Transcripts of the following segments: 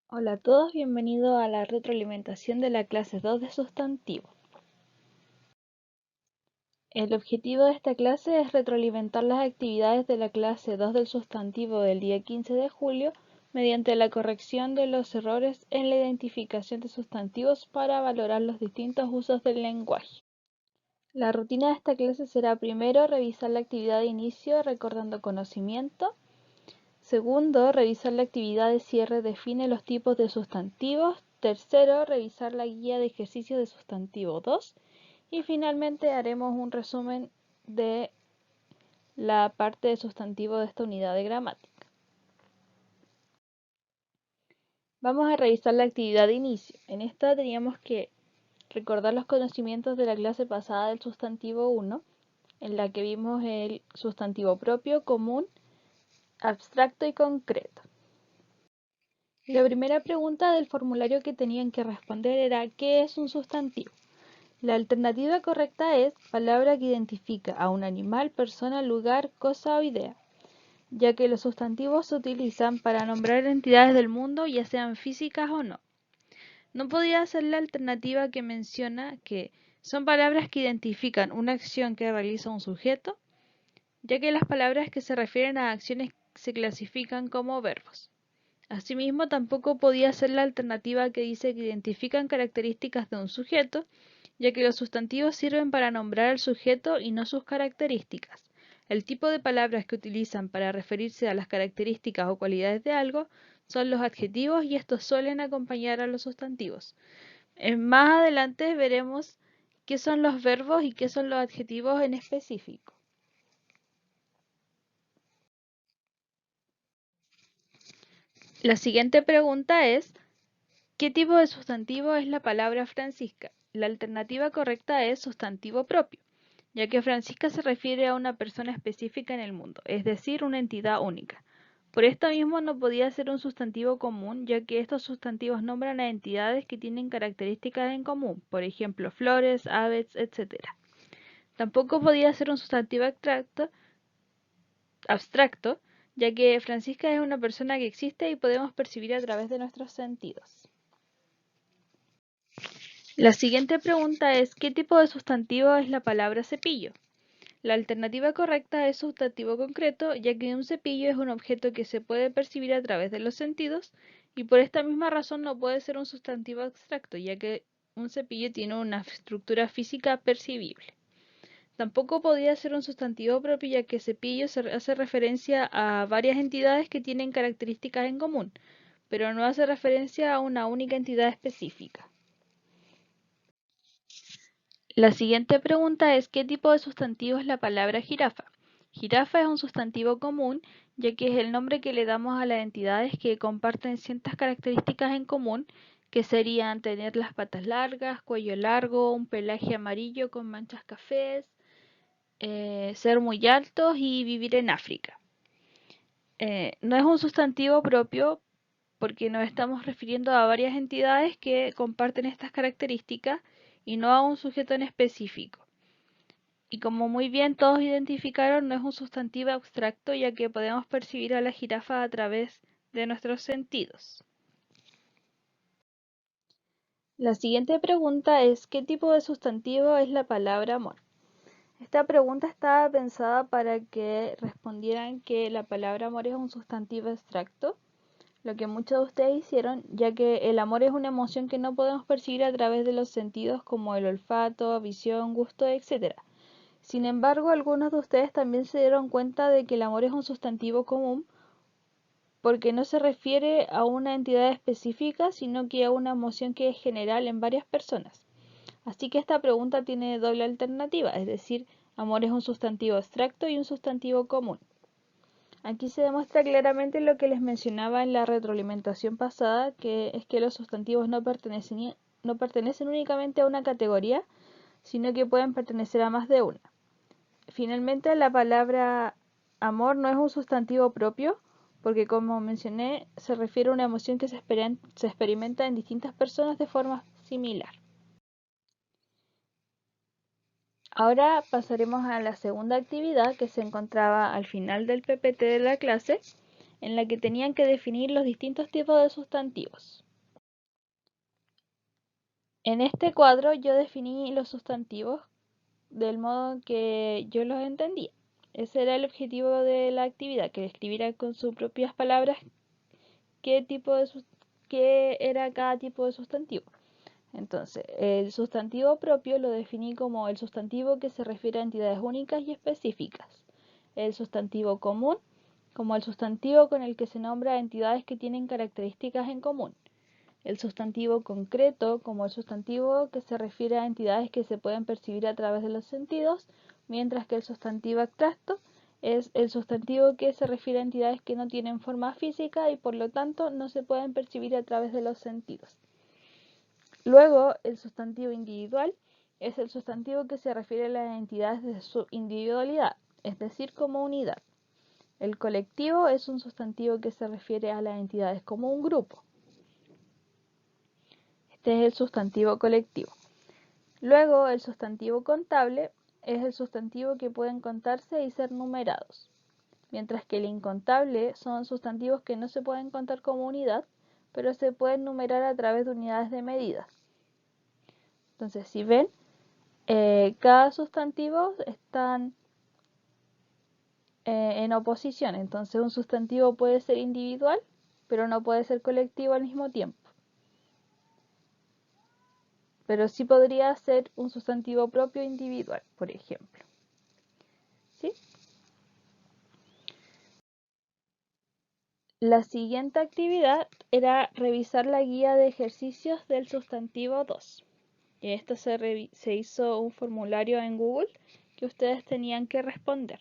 Hola a todos, bienvenidos a la retroalimentación de la clase 2 de sustantivo. El objetivo de esta clase es retroalimentar las actividades de la clase 2 del sustantivo del día 15 de julio mediante la corrección de los errores en la identificación de sustantivos para valorar los distintos usos del lenguaje. La rutina de esta clase será primero revisar la actividad de inicio recordando conocimiento. Segundo, revisar la actividad de cierre define los tipos de sustantivos. Tercero, revisar la guía de ejercicios de sustantivo 2. Y finalmente haremos un resumen de la parte de sustantivo de esta unidad de gramática. Vamos a revisar la actividad de inicio. En esta teníamos que recordar los conocimientos de la clase pasada del sustantivo 1, en la que vimos el sustantivo propio, común, abstracto y concreto. La primera pregunta del formulario que tenían que responder era ¿qué es un sustantivo? La alternativa correcta es palabra que identifica a un animal, persona, lugar, cosa o idea, ya que los sustantivos se utilizan para nombrar entidades del mundo, ya sean físicas o no. No podía ser la alternativa que menciona que son palabras que identifican una acción que realiza un sujeto, ya que las palabras que se refieren a acciones se clasifican como verbos. Asimismo, tampoco podía ser la alternativa que dice que identifican características de un sujeto, ya que los sustantivos sirven para nombrar al sujeto y no sus características. El tipo de palabras que utilizan para referirse a las características o cualidades de algo son los adjetivos y estos suelen acompañar a los sustantivos. Más adelante veremos qué son los verbos y qué son los adjetivos en específico. La siguiente pregunta es, ¿qué tipo de sustantivo es la palabra Francisca? La alternativa correcta es sustantivo propio, ya que Francisca se refiere a una persona específica en el mundo, es decir, una entidad única. Por esto mismo no podía ser un sustantivo común, ya que estos sustantivos nombran a entidades que tienen características en común, por ejemplo, flores, aves, etc. Tampoco podía ser un sustantivo abstracto, ya que Francisca es una persona que existe y podemos percibir a través de nuestros sentidos. La siguiente pregunta es, ¿qué tipo de sustantivo es la palabra cepillo? La alternativa correcta es sustantivo concreto, ya que un cepillo es un objeto que se puede percibir a través de los sentidos y por esta misma razón no puede ser un sustantivo abstracto, ya que un cepillo tiene una estructura física percibible. Tampoco podía ser un sustantivo propio, ya que cepillo se hace referencia a varias entidades que tienen características en común, pero no hace referencia a una única entidad específica. La siguiente pregunta es ¿qué tipo de sustantivo es la palabra jirafa? Jirafa es un sustantivo común, ya que es el nombre que le damos a las entidades que comparten ciertas características en común, que serían tener las patas largas, cuello largo, un pelaje amarillo con manchas cafés, ser muy altos y vivir en África. No es un sustantivo propio porque nos estamos refiriendo a varias entidades que comparten estas características y no a un sujeto en específico. Y como muy bien todos identificaron, no es un sustantivo abstracto, ya que podemos percibir a la jirafa a través de nuestros sentidos. La siguiente pregunta es, ¿qué tipo de sustantivo es la palabra amor? Esta pregunta estaba pensada para que respondieran que la palabra amor es un sustantivo abstracto, lo que muchos de ustedes hicieron, ya que el amor es una emoción que no podemos percibir a través de los sentidos como el olfato, visión, gusto, etc. Sin embargo, algunos de ustedes también se dieron cuenta de que el amor es un sustantivo común porque no se refiere a una entidad específica, sino que a una emoción que es general en varias personas. Así que esta pregunta tiene doble alternativa, es decir, amor es un sustantivo abstracto y un sustantivo común. Aquí se demuestra claramente lo que les mencionaba en la retroalimentación pasada, que es que los sustantivos no pertenecen únicamente a una categoría, sino que pueden pertenecer a más de una. Finalmente, la palabra amor no es un sustantivo propio, porque como mencioné, se refiere a una emoción que se experimenta en distintas personas de forma similar. Ahora pasaremos a la segunda actividad que se encontraba al final del PPT de la clase, en la que tenían que definir los distintos tipos de sustantivos. En este cuadro yo definí los sustantivos del modo que yo los entendía. Ese era el objetivo de la actividad, que describiera con sus propias palabras qué era cada tipo de sustantivo. Entonces, el sustantivo propio lo definí como el sustantivo que se refiere a entidades únicas y específicas. El sustantivo común como el sustantivo con el que se nombra a entidades que tienen características en común. El sustantivo concreto como el sustantivo que se refiere a entidades que se pueden percibir a través de los sentidos, mientras que el sustantivo abstracto es el sustantivo que se refiere a entidades que no tienen forma física y por lo tanto no se pueden percibir a través de los sentidos. Luego, el sustantivo individual es el sustantivo que se refiere a las entidades de su individualidad, es decir, como unidad. El colectivo es un sustantivo que se refiere a las entidades como un grupo. Este es el sustantivo colectivo. Luego, el sustantivo contable es el sustantivo que pueden contarse y ser numerados, mientras que el incontable son sustantivos que no se pueden contar como unidad, pero se pueden numerar a través de unidades de medida. Entonces, si ven, cada sustantivo están en oposición. Entonces, un sustantivo puede ser individual, pero no puede ser colectivo al mismo tiempo. Pero sí podría ser un sustantivo propio individual, por ejemplo. ¿Sí? La siguiente actividad era revisar la guía de ejercicios del sustantivo 2. Y esto se hizo un formulario en Google que ustedes tenían que responder.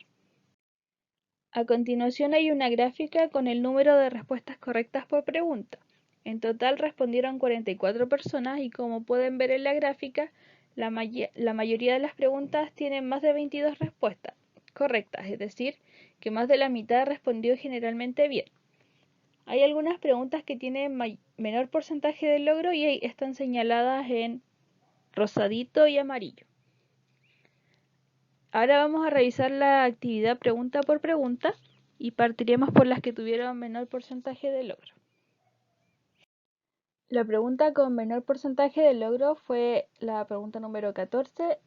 A continuación hay una gráfica con el número de respuestas correctas por pregunta. En total respondieron 44 personas y como pueden ver en la gráfica, la mayoría de las preguntas tienen más de 22 respuestas correctas, es decir, que más de la mitad respondió generalmente bien. Hay algunas preguntas que tienen menor porcentaje de logro y están señaladas en rosadito y amarillo. Ahora vamos a revisar la actividad pregunta por pregunta y partiremos por las que tuvieron menor porcentaje de logro. La pregunta con menor porcentaje de logro fue la pregunta número 14,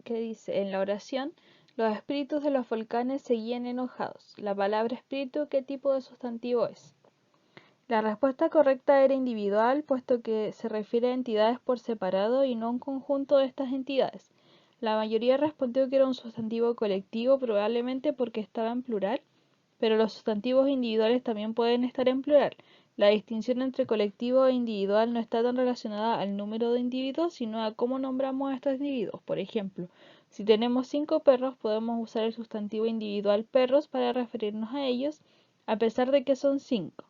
que dice, en la oración, los espíritus de los volcanes seguían enojados. La palabra espíritu, ¿qué tipo de sustantivo es? La respuesta correcta era individual, puesto que se refiere a entidades por separado y no a un conjunto de estas entidades. La mayoría respondió que era un sustantivo colectivo, probablemente porque estaba en plural, pero los sustantivos individuales también pueden estar en plural. La distinción entre colectivo e individual no está tan relacionada al número de individuos, sino a cómo nombramos a estos individuos. Por ejemplo, si tenemos 5 perros, podemos usar el sustantivo individual perros para referirnos a ellos, a pesar de que son 5.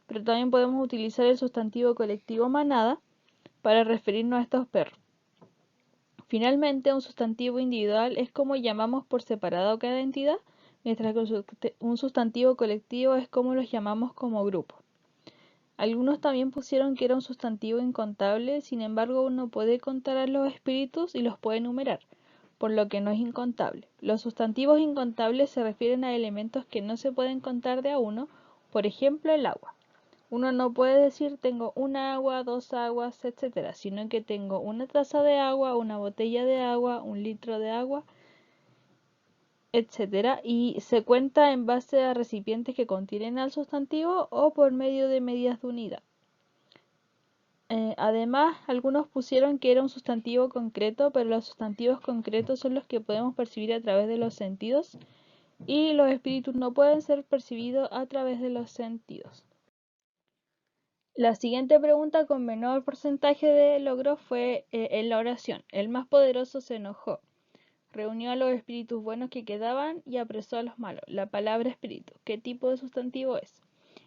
Pero también podemos utilizar el sustantivo colectivo manada para referirnos a estos perros. Finalmente, un sustantivo individual es como llamamos por separado cada entidad, mientras que un sustantivo colectivo es como los llamamos como grupo. Algunos también pusieron que era un sustantivo incontable, sin embargo uno puede contar a los espíritus y los puede numerar, por lo que no es incontable. Los sustantivos incontables se refieren a elementos que no se pueden contar de a uno, por ejemplo el agua. Uno no puede decir tengo una agua, 2 aguas, etc., sino que tengo una taza de agua, una botella de agua, 1 litro de agua, etc., y se cuenta en base a recipientes que contienen al sustantivo o por medio de medidas de unidad. Además, algunos pusieron que era un sustantivo concreto, pero los sustantivos concretos son los que podemos percibir a través de los sentidos y los espíritus no pueden ser percibidos a través de los sentidos. La siguiente pregunta con menor porcentaje de logro fue en la oración. El más poderoso se enojó, reunió a los espíritus buenos que quedaban y apresó a los malos. La palabra espíritu, ¿qué tipo de sustantivo es?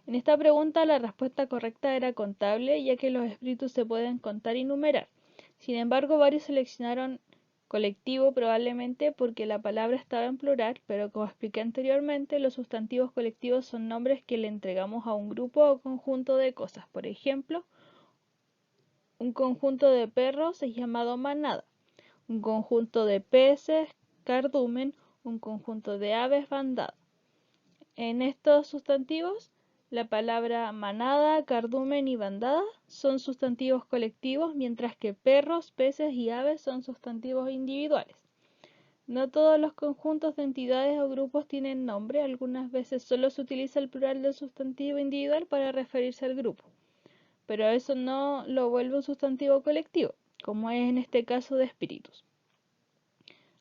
En esta pregunta la respuesta correcta era contable, ya que los espíritus se pueden contar y numerar. Sin embargo, varios seleccionaron colectivo probablemente porque la palabra estaba en plural, pero como expliqué anteriormente, los sustantivos colectivos son nombres que le entregamos a un grupo o conjunto de cosas. Por ejemplo, un conjunto de perros es llamado manada, un conjunto de peces, cardumen, un conjunto de aves, bandada. En estos sustantivos La palabra manada, cardumen y bandada son sustantivos colectivos, mientras que perros, peces y aves son sustantivos individuales. No todos los conjuntos de entidades o grupos tienen nombre, algunas veces solo se utiliza el plural del sustantivo individual para referirse al grupo, pero eso no lo vuelve un sustantivo colectivo, como es en este caso de espíritus.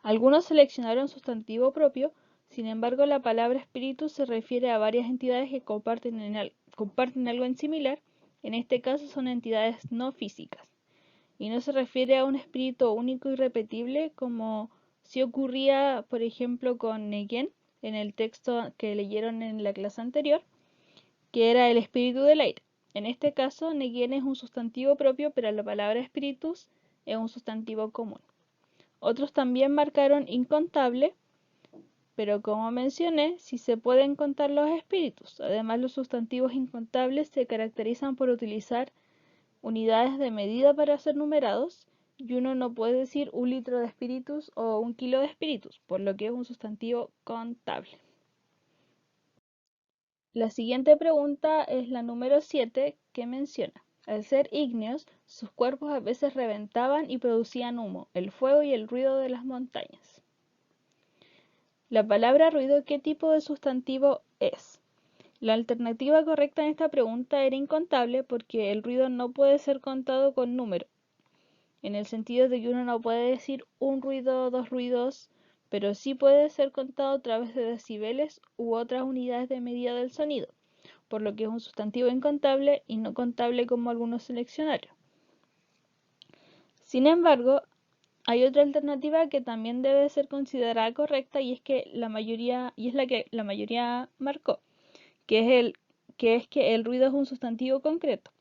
Algunos seleccionaron sustantivo propio, sin embargo la palabra espíritu se refiere a varias entidades que comparten algo en similar, en este caso son entidades no físicas, y no se refiere a un espíritu único y repetible como si ocurría, por ejemplo, con Neguén, en el texto que leyeron en la clase anterior, que era el espíritu del aire. En este caso, Neguén es un sustantivo propio, pero la palabra espíritus es un sustantivo común. Otros también marcaron incontable, pero como mencioné, sí se pueden contar los espíritus. Además, los sustantivos incontables se caracterizan por utilizar unidades de medida para ser numerados, y uno no puede decir 1 litro de espíritus o 1 kilo de espíritus, por lo que es un sustantivo contable. La siguiente pregunta es la número 7, que menciona: al ser ígneos, sus cuerpos a veces reventaban y producían humo, el fuego y el ruido de las montañas. La palabra ruido, ¿qué tipo de sustantivo es? La alternativa correcta en esta pregunta era incontable, porque el ruido no puede ser contado con número, en el sentido de que uno no puede decir un ruido, dos ruidos, pero sí puede ser contado a través de decibeles u otras unidades de medida del sonido, por lo que es un sustantivo incontable y no contable como algunos seleccionaron. Sin embargo, hay otra alternativa que también debe ser considerada correcta, y es que la mayoría marcó, que es que el ruido es un sustantivo concreto.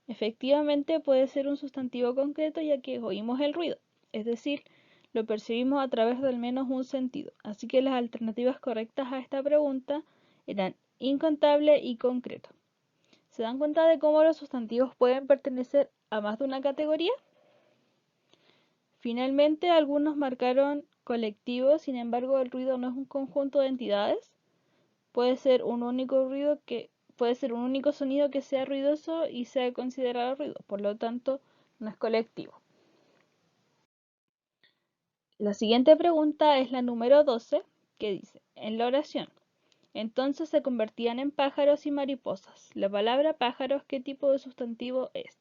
Efectivamente puede ser un sustantivo concreto, ya que oímos el ruido, es decir, lo percibimos a través de al menos un sentido. Así que las alternativas correctas a esta pregunta eran incontable y concreto. ¿Se dan cuenta de cómo los sustantivos pueden pertenecer a más de una categoría? Finalmente, algunos marcaron colectivo, sin embargo, el ruido no es un conjunto de entidades. Puede ser un único sonido que sea ruidoso y sea considerado ruido, por lo tanto, no es colectivo. La siguiente pregunta es la número 12, que dice: en la oración, entonces se convertían en pájaros y mariposas. La palabra pájaros, ¿qué tipo de sustantivo es?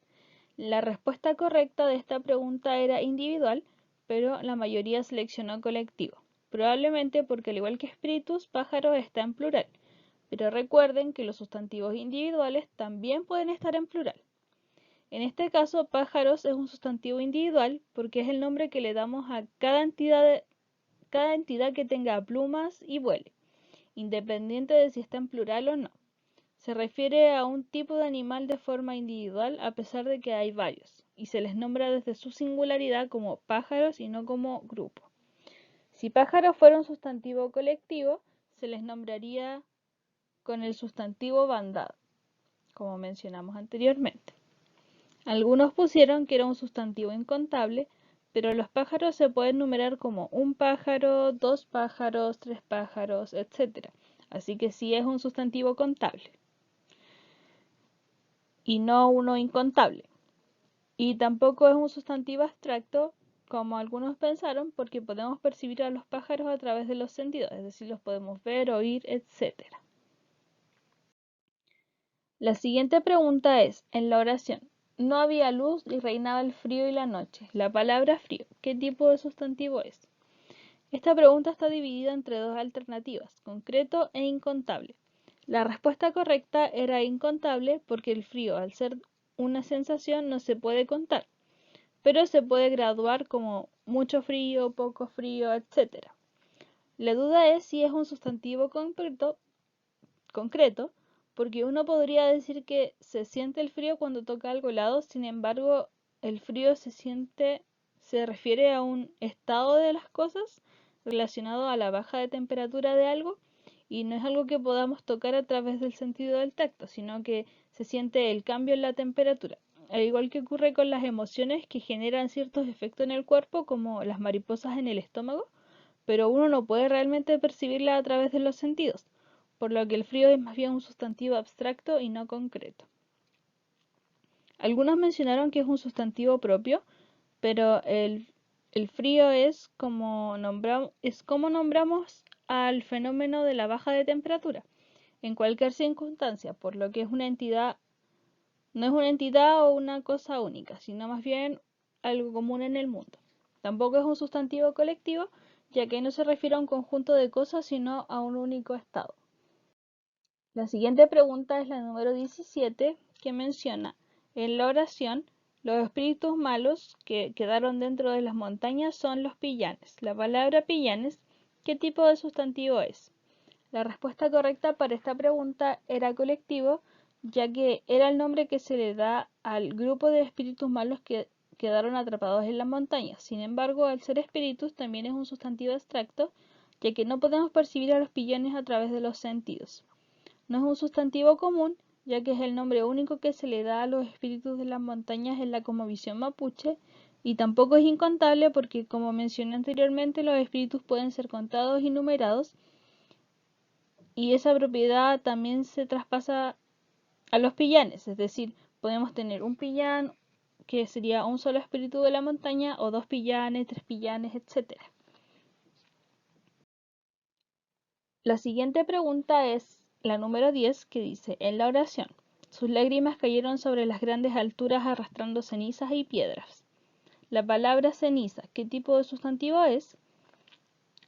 La respuesta correcta de esta pregunta era individual, pero la mayoría seleccionó colectivo, probablemente porque al igual que espíritus, pájaros está en plural, pero recuerden que los sustantivos individuales también pueden estar en plural. En este caso, pájaros es un sustantivo individual porque es el nombre que le damos a cada entidad que tenga plumas y vuele, independiente de si está en plural o no. Se refiere a un tipo de animal de forma individual a pesar de que hay varios, y se les nombra desde su singularidad como pájaros y no como grupo. Si pájaros fuera un sustantivo colectivo, se les nombraría con el sustantivo bandada, como mencionamos anteriormente. Algunos pusieron que era un sustantivo incontable, pero los pájaros se pueden numerar como un pájaro, dos pájaros, tres pájaros, etc. Así que sí es un sustantivo contable y no uno incontable. Y tampoco es un sustantivo abstracto, como algunos pensaron, porque podemos percibir a los pájaros a través de los sentidos, es decir, los podemos ver, oír, etc. La siguiente pregunta es: en la oración, no había luz y reinaba el frío y la noche. La palabra frío, ¿qué tipo de sustantivo es? Esta pregunta está dividida entre dos alternativas, concreto e incontable. La respuesta correcta era incontable porque el frío, al ser una sensación, no se puede contar, pero se puede graduar como mucho frío, poco frío, etc. La duda es si es un sustantivo concreto, porque uno podría decir que se siente el frío cuando toca algo helado, sin embargo, el frío se refiere a un estado de las cosas relacionado a la baja de temperatura de algo, y no es algo que podamos tocar a través del sentido del tacto, sino que se siente el cambio en la temperatura. Al igual que ocurre con las emociones que generan ciertos efectos en el cuerpo, como las mariposas en el estómago, pero uno no puede realmente percibirlas a través de los sentidos. por lo que el frío es más bien un sustantivo abstracto y no concreto. Algunos mencionaron que es un sustantivo propio, pero el frío es como nombramos al fenómeno de la baja de temperatura en cualquier circunstancia, por lo que es una entidad, no es una entidad o una cosa única, sino más bien algo común en el mundo. Tampoco es un sustantivo colectivo, ya que no se refiere a un conjunto de cosas, sino a un único estado. La siguiente pregunta es la número 17, que menciona: en la oración, los espíritus malos que quedaron dentro de las montañas son los pillanes. La palabra pillanes, ¿qué tipo de sustantivo es? La respuesta correcta para esta pregunta era colectivo, ya que era el nombre que se le da al grupo de espíritus malos que quedaron atrapados en las montañas. Sin embargo, al ser espíritus también es un sustantivo abstracto, ya que no podemos percibir a los pillanes a través de los sentidos. No es un sustantivo común, ya que es el nombre único que se le da a los espíritus de las montañas en la cosmovisión mapuche, y tampoco es incontable porque, como mencioné anteriormente, los espíritus pueden ser contados y numerados, y esa propiedad también se traspasa a los pillanes, es decir, podemos tener un pillán que sería un solo espíritu de la montaña, o dos pillanes, tres pillanes, etc. La siguiente pregunta es la número 10, que dice: en la oración, sus lágrimas cayeron sobre las grandes alturas arrastrando cenizas y piedras. La palabra ceniza, ¿qué tipo de sustantivo es?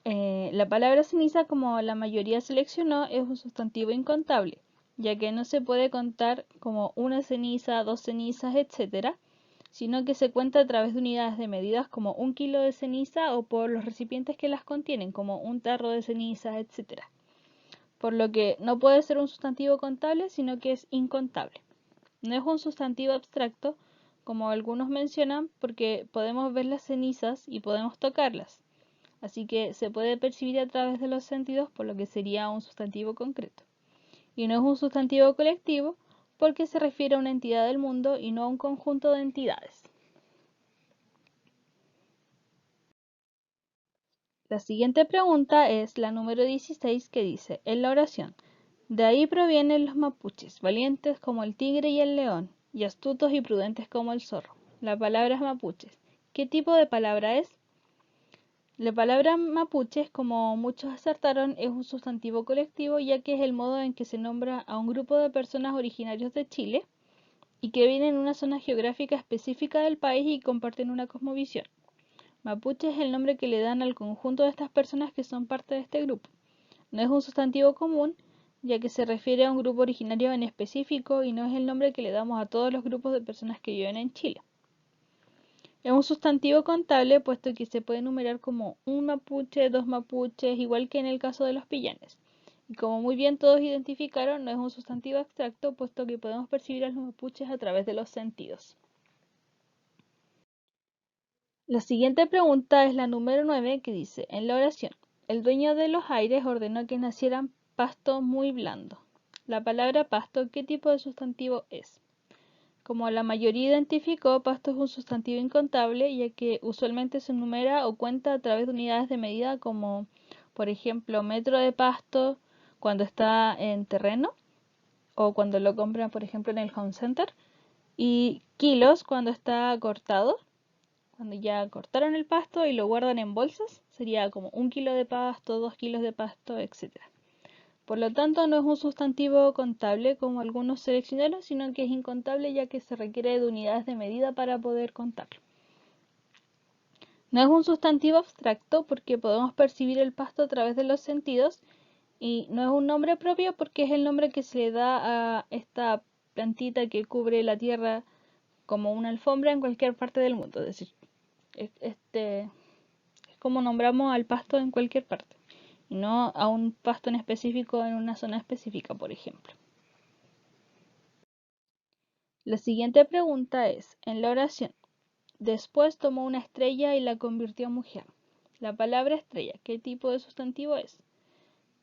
La palabra ceniza, como la mayoría seleccionó, es un sustantivo incontable, ya que no se puede contar como una ceniza, dos cenizas, etc., sino que se cuenta a través de unidades de medidas como 1 kilo de ceniza, o por los recipientes que las contienen, como un tarro de cenizas, etc., por lo que no puede ser un sustantivo contable, sino que es incontable. No es un sustantivo abstracto, como algunos mencionan, porque podemos ver las cenizas y podemos tocarlas, así que se puede percibir a través de los sentidos, por lo que sería un sustantivo concreto. Y no es un sustantivo colectivo, porque se refiere a una entidad del mundo y no a un conjunto de entidades. La siguiente pregunta es la número 16, que dice: en la oración, de ahí provienen los mapuches, valientes como el tigre y el león, y astutos y prudentes como el zorro. La palabra es mapuches. ¿Qué tipo de palabra es? La palabra mapuches, como muchos acertaron, es un sustantivo colectivo, ya que es el modo en que se nombra a un grupo de personas originarios de Chile y que viven en una zona geográfica específica del país y comparten una cosmovisión. Mapuche es el nombre que le dan al conjunto de estas personas que son parte de este grupo. No es un sustantivo común, ya que se refiere a un grupo originario en específico y no es el nombre que le damos a todos los grupos de personas que viven en Chile. Es un sustantivo contable, puesto que se puede enumerar como un mapuche, dos mapuches, igual que en el caso de los pillanes. Y como muy bien todos identificaron, no es un sustantivo abstracto, puesto que podemos percibir a los mapuches a través de los sentidos. La siguiente pregunta es la número 9, que dice: en la oración, el dueño de los aires ordenó que nacieran pasto muy blando. La palabra pasto, ¿qué tipo de sustantivo es? Como la mayoría identificó, pasto es un sustantivo incontable, ya que usualmente se numera o cuenta a través de unidades de medida como, por ejemplo, metro de pasto cuando está en terreno o cuando lo compran, por ejemplo, en el home center, y kilos cuando está cortado. Cuando ya cortaron el pasto y lo guardan en bolsas, sería como 1 kilo de pasto, 2 kilos de pasto, etc. Por lo tanto, no es un sustantivo contable como algunos seleccionaron, sino que es incontable, ya que se requiere de unidades de medida para poder contarlo. No es un sustantivo abstracto porque podemos percibir el pasto a través de los sentidos, y no es un nombre propio porque es el nombre que se le da a esta plantita que cubre la tierra como una alfombra en cualquier parte del mundo. Es decir, es como nombramos al pasto en cualquier parte, y no a un pasto en específico en una zona específica, por ejemplo. La siguiente pregunta es: en la oración, después tomó una estrella y la convirtió en mujer. La palabra estrella, ¿qué tipo de sustantivo es?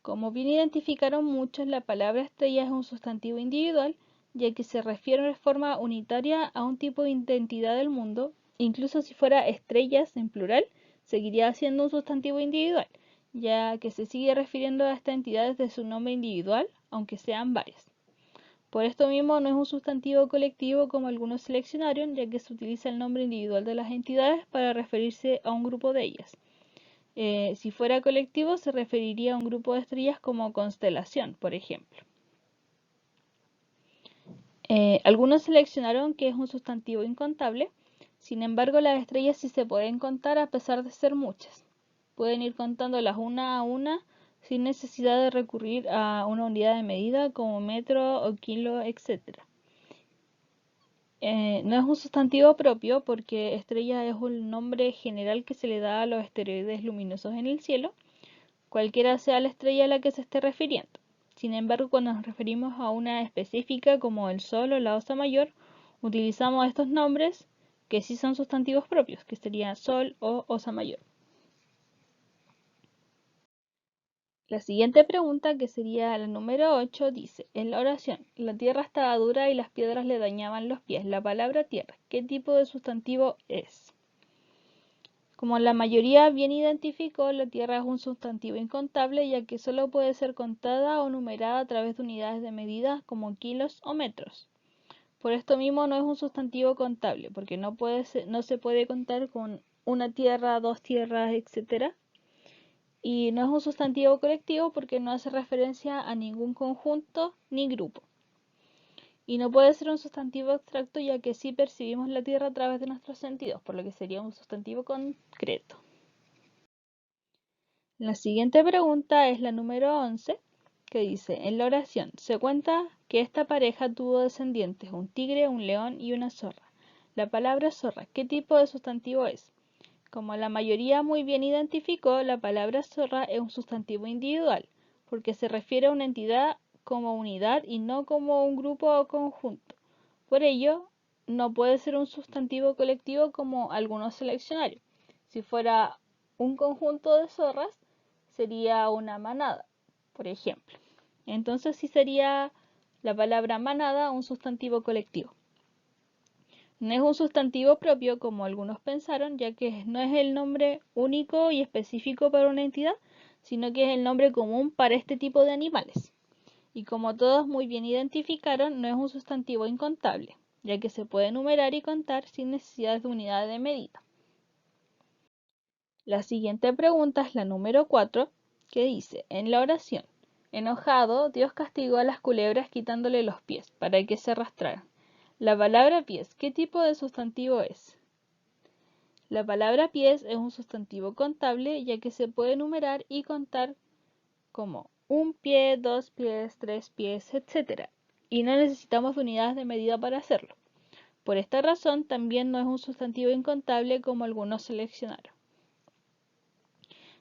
Como bien identificaron muchos, la palabra estrella es un sustantivo individual, ya que se refiere de forma unitaria a un tipo de identidad del mundo. Incluso si fuera estrellas en plural, seguiría siendo un sustantivo individual, ya que se sigue refiriendo a esta entidad desde su nombre individual, aunque sean varias. Por esto mismo no es un sustantivo colectivo como algunos seleccionaron, ya que se utiliza el nombre individual de las entidades para referirse a un grupo de ellas. Si fuera colectivo se referiría a un grupo de estrellas como constelación, por ejemplo. Algunos seleccionaron que es un sustantivo incontable, sin embargo las estrellas sí se pueden contar a pesar de ser muchas. Pueden ir contándolas una a una sin necesidad de recurrir a una unidad de medida como metro o kilo, etc. No es un sustantivo propio porque estrella es un nombre general que se le da a los asteroides luminosos en el cielo, cualquiera sea la estrella a la que se esté refiriendo. Sin embargo, cuando nos referimos a una específica como el Sol o la Osa Mayor, utilizamos estos nombres que sí son sustantivos propios, que serían Sol o Osa Mayor. La siguiente pregunta, que sería la número 8, dice, en la oración, la tierra estaba dura y las piedras le dañaban los pies. La palabra tierra, ¿qué tipo de sustantivo es? Como la mayoría bien identificó, la tierra es un sustantivo incontable, ya que solo puede ser contada o numerada a través de unidades de medida como kilos o metros. Por esto mismo no es un sustantivo contable, porque no se puede contar con una tierra, dos tierras, etc. Y no es un sustantivo colectivo porque no hace referencia a ningún conjunto ni grupo. Y no puede ser un sustantivo abstracto, ya que sí percibimos la tierra a través de nuestros sentidos, por lo que sería un sustantivo concreto. La siguiente pregunta es la número 11, que dice, en la oración, se cuenta que esta pareja tuvo descendientes, un tigre, un león y una zorra. La palabra zorra, ¿qué tipo de sustantivo es? Como la mayoría muy bien identificó, la palabra zorra es un sustantivo individual, porque se refiere a una entidad como unidad y no como un grupo o conjunto. Por ello, no puede ser un sustantivo colectivo como algunos seleccionarios. Si fuera un conjunto de zorras, sería una manada, por ejemplo. Entonces sí sería la palabra manada un sustantivo colectivo. No es un sustantivo propio como algunos pensaron, ya que no es el nombre único y específico para una entidad, sino que es el nombre común para este tipo de animales. Y como todos muy bien identificaron, no es un sustantivo incontable, ya que se puede numerar y contar sin necesidad de unidad de medida. La siguiente pregunta es la número 4, que dice, en la oración, enojado, Dios castigó a las culebras quitándole los pies, para que se arrastraran. La palabra pies, ¿qué tipo de sustantivo es? La palabra pies es un sustantivo contable, ya que se puede numerar y contar como un pie, dos pies, tres pies, etc. Y no necesitamos unidades de medida para hacerlo. Por esta razón, también no es un sustantivo incontable como algunos seleccionaron.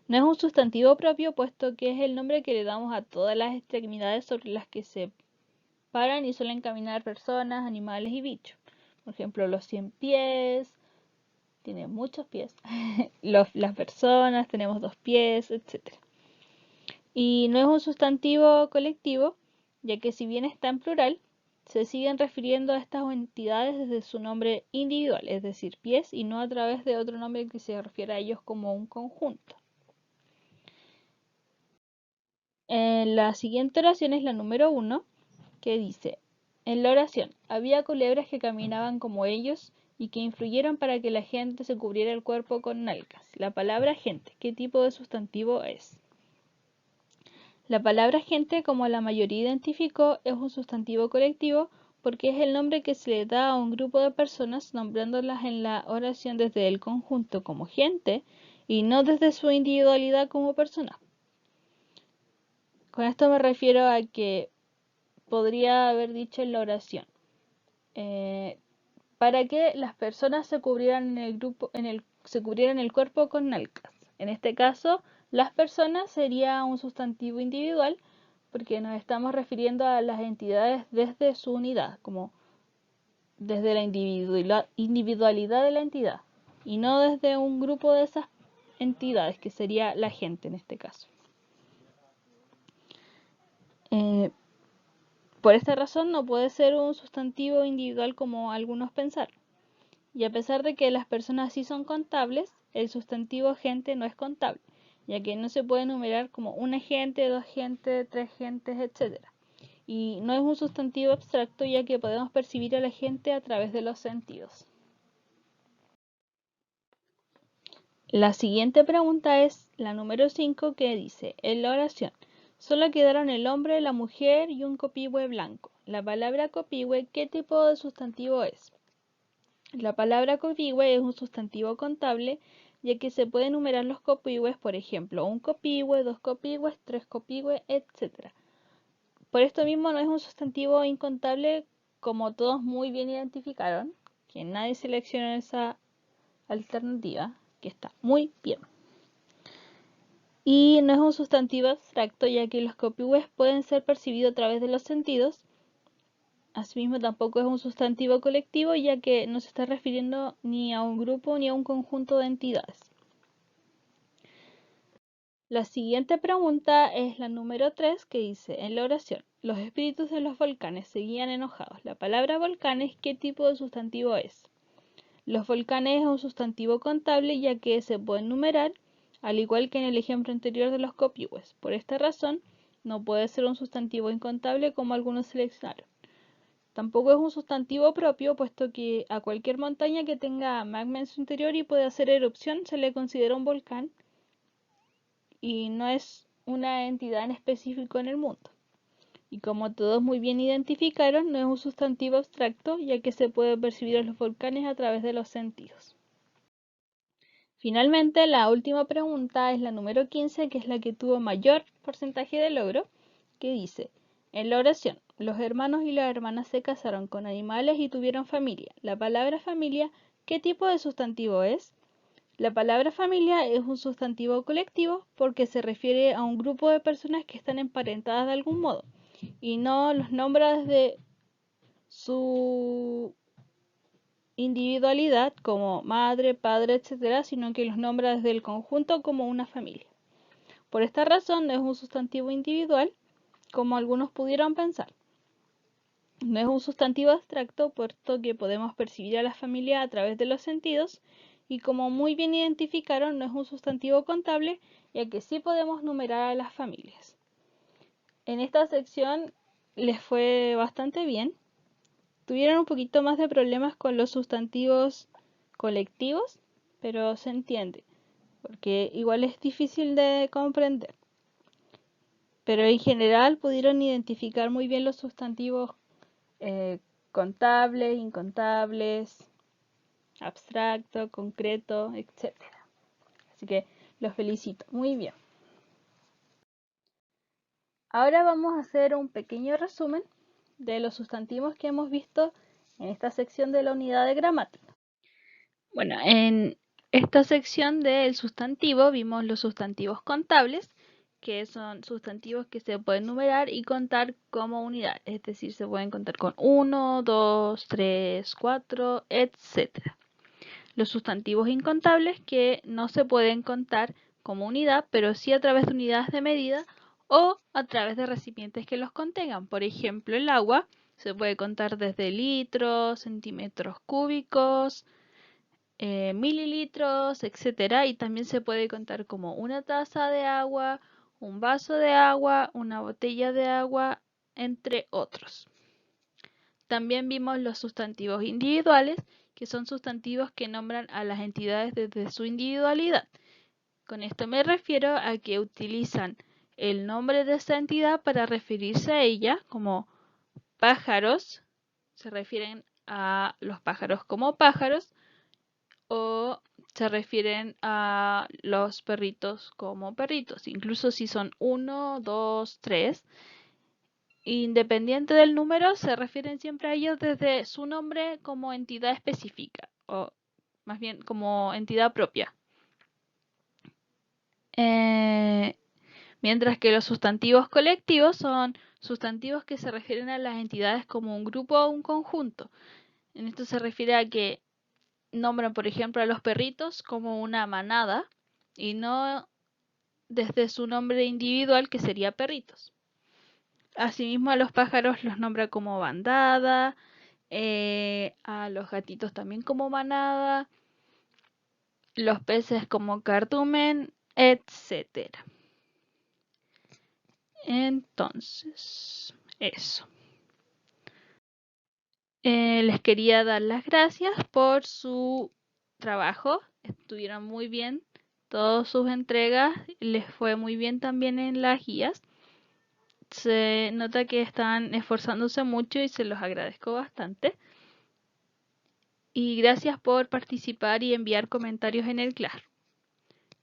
No es un sustantivo propio, puesto que es el nombre que le damos a todas las extremidades sobre las que se paran y suelen caminar personas, animales y bichos. Por ejemplo, los 100 pies, tienen muchos pies. Las personas, tenemos 2 pies, etc. Y no es un sustantivo colectivo, ya que si bien está en plural, se siguen refiriendo a estas entidades desde su nombre individual, es decir, pies, y no a través de otro nombre que se refiere a ellos como un conjunto. La siguiente oración es la número 1, que dice, en la oración, había culebras que caminaban como ellos y que influyeron para que la gente se cubriera el cuerpo con nalgas. La palabra gente, ¿qué tipo de sustantivo es? La palabra gente, como la mayoría identificó, es un sustantivo colectivo porque es el nombre que se le da a un grupo de personas nombrándolas en la oración desde el conjunto como gente y no desde su individualidad como persona. Con esto me refiero a que podría haber dicho en la oración, para que las personas se cubrieran se cubrieran el cuerpo con nalgas. En este caso, las personas sería un sustantivo individual porque nos estamos refiriendo a las entidades desde su unidad, como desde la individualidad de la entidad, y no desde un grupo de esas entidades, que sería la gente en este caso. Por esta razón no puede ser un sustantivo individual como algunos pensaron. Y a pesar de que las personas sí son contables, el sustantivo gente no es contable, ya que no se puede enumerar como un agente, dos agentes, tres agentes, etc. Y no es un sustantivo abstracto, ya que podemos percibir a la gente a través de los sentidos. La siguiente pregunta es la número 5, que dice, en la oración, solo quedaron el hombre, la mujer y un copihue blanco. La palabra copihue, ¿qué tipo de sustantivo es? La palabra copihue es un sustantivo contable, ya que se pueden enumerar los copihues, por ejemplo, un copihue, dos copihues, tres copihues, etc. Por esto mismo no es un sustantivo incontable, como todos muy bien identificaron, que nadie seleccionó esa alternativa, que está muy bien. Y no es un sustantivo abstracto, ya que los copihues pueden ser percibidos a través de los sentidos. Asimismo, tampoco es un sustantivo colectivo, ya que no se está refiriendo ni a un grupo ni a un conjunto de entidades. La siguiente pregunta es la número 3, que dice, en la oración, los espíritus de los volcanes seguían enojados. La palabra volcanes, ¿qué tipo de sustantivo es? Los volcanes es un sustantivo contable, ya que se puede enumerar, al igual que en el ejemplo anterior de los copihues. Por esta razón, no puede ser un sustantivo incontable como algunos seleccionaron. Tampoco es un sustantivo propio, puesto que a cualquier montaña que tenga magma en su interior y pueda hacer erupción se le considera un volcán y no es una entidad en específico en el mundo. Y como todos muy bien identificaron, no es un sustantivo abstracto, ya que se puede percibir a los volcanes a través de los sentidos. Finalmente, la última pregunta es la número 15, que es la que tuvo mayor porcentaje de logro, que dice, en la oración, los hermanos y las hermanas se casaron con animales y tuvieron familia. La palabra familia, ¿qué tipo de sustantivo es? La palabra familia es un sustantivo colectivo porque se refiere a un grupo de personas que están emparentadas de algún modo y no los nombra desde su individualidad como madre, padre, etc., sino que los nombra desde el conjunto como una familia. Por esta razón no es un sustantivo individual, como algunos pudieron pensar. No es un sustantivo abstracto, puesto que podemos percibir a la familia a través de los sentidos, y como muy bien identificaron, no es un sustantivo contable, ya que sí podemos numerar a las familias. En esta sección les fue bastante bien. Tuvieron un poquito más de problemas con los sustantivos colectivos, pero se entiende, porque igual es difícil de comprender. Pero en general pudieron identificar muy bien los sustantivos contables, incontables, abstracto, concreto, etc. Así que los felicito, muy bien. Ahora vamos a hacer un pequeño resumen de los sustantivos que hemos visto en esta sección de la unidad de gramática. Bueno, en esta sección del sustantivo vimos los sustantivos contables, que son sustantivos que se pueden numerar y contar como unidad, es decir, se pueden contar con 1, 2, 3, 4, etc. Los sustantivos incontables, que no se pueden contar como unidad, pero sí a través de unidades de medida o a través de recipientes que los contengan. Por ejemplo, el agua se puede contar desde litros, centímetros cúbicos, mililitros, etcétera, y también se puede contar como una taza de agua, un vaso de agua, una botella de agua, entre otros. También vimos los sustantivos individuales, que son sustantivos que nombran a las entidades desde su individualidad. Con esto me refiero a que utilizan el nombre de esa entidad para referirse a ella, como pájaros, se refieren a los pájaros como pájaros, o se refieren a los perritos como perritos, incluso si son 1, 2, 3. Independiente del número, se refieren siempre a ellos desde su nombre como entidad específica, o más bien como entidad propia. Mientras que los sustantivos colectivos son sustantivos que se refieren a las entidades como un grupo o un conjunto. En esto se refiere a que nombran, por ejemplo, a los perritos como una manada y no desde su nombre individual, que sería perritos. Asimismo, a los pájaros los nombra como bandada, a los gatitos también como manada, los peces como cardumen, etcétera. Entonces, eso. Les quería dar las gracias por su trabajo. Estuvieron muy bien todas sus entregas. Les fue muy bien también en las guías. Se nota que están esforzándose mucho y se los agradezco bastante. Y gracias por participar y enviar comentarios en el Classroom.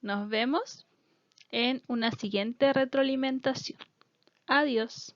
Nos vemos en una siguiente retroalimentación. Adiós.